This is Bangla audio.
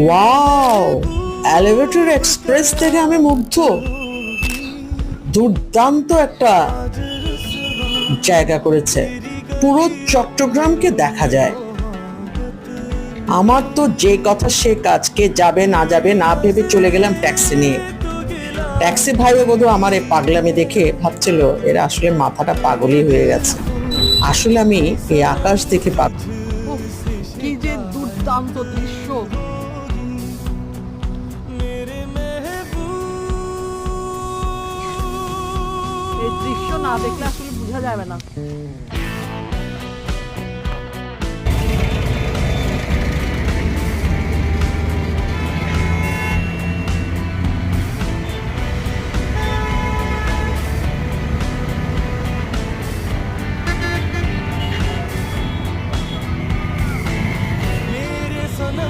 ওয়াও, এলিভেটর এক্সপ্রেস থেকে আমি মুগ্ধ। দুর্দান্ত একটা জায়গা করেছে, পুরো চট্টগ্রামকে দেখা যায়। আমার তো যে কথা সে কাজ, কে যাবে না যাবে না ভেবে চলে গেলাম ট্যাক্সি নিয়ে। ট্যাক্সি ভাইও বোধহয় আমার এই পাগলামি দেখে ভাবছিল এরা আসলে মাথাটা পাগলই হয়ে গেছে। আসলে আমি এই আকাশ দেখে উফ, কি যে দুর্দান্ত দৃশ্য! এই দৃশ্য না দেখলে আসলে বোঝা যাবে না।